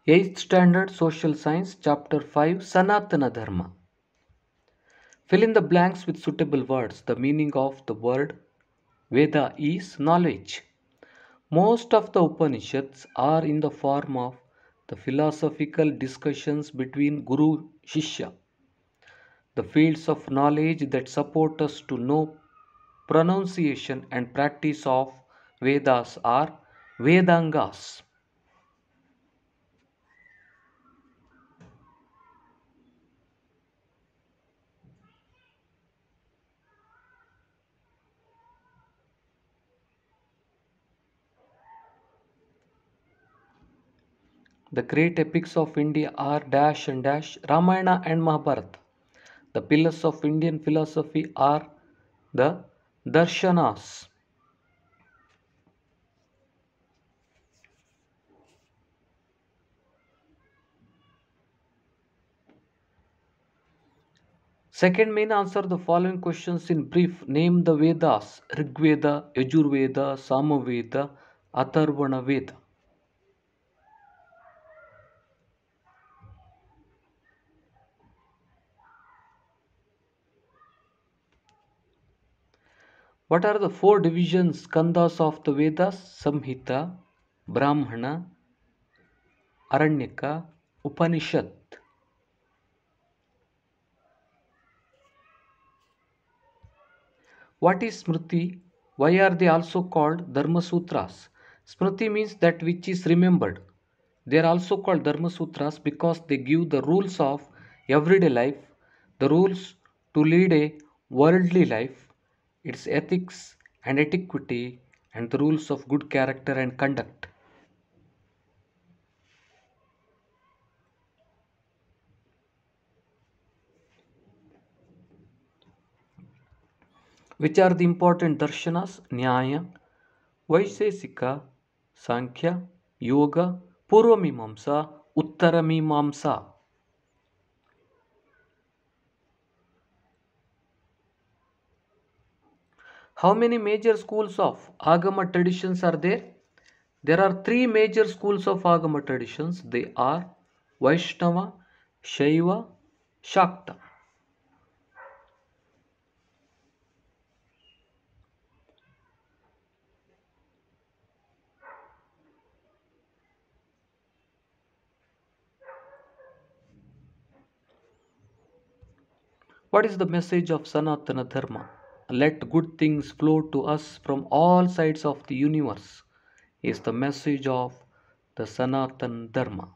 8th Standard Social Science, Chapter 5, Sanatana Dharma. Fill in the blanks with suitable words. The meaning of the word Veda is knowledge. Most of the Upanishads are in the form of the philosophical discussions between Guru Shishya. The fields of knowledge that support us to know pronunciation and practice of Vedas are Vedangas. The great epics of India are dash and dash Ramayana and Mahabharata. The pillars of Indian philosophy are the Darshanas. Second main, answer the following questions in brief. Name the Vedas: Rig Veda, Yajurveda, Samaveda, Atharvana Veda. What are the four divisions, skandhas of the Vedas? Samhita, Brahmana, Aranyaka, Upanishad. What is Smriti? Why are they also called Dharma Sutras? Smriti means that which is remembered. They are also called Dharma Sutras because they give the rules of everyday life, the rules to lead a worldly life, its ethics and etiquette, and the rules of good character and conduct. Which are the important darshanas? Nyaya, Vaishesika, Sankhya, Yoga, Purvamimamsa, Uttaramimamsa. How many major schools of Agama traditions are there? There are three major schools of Agama traditions. They are Vaishnava, Shaiva, Shakta. What is the message of Sanatana Dharma? Let good things flow to us from all sides of the universe is the message of the Sanatana Dharma.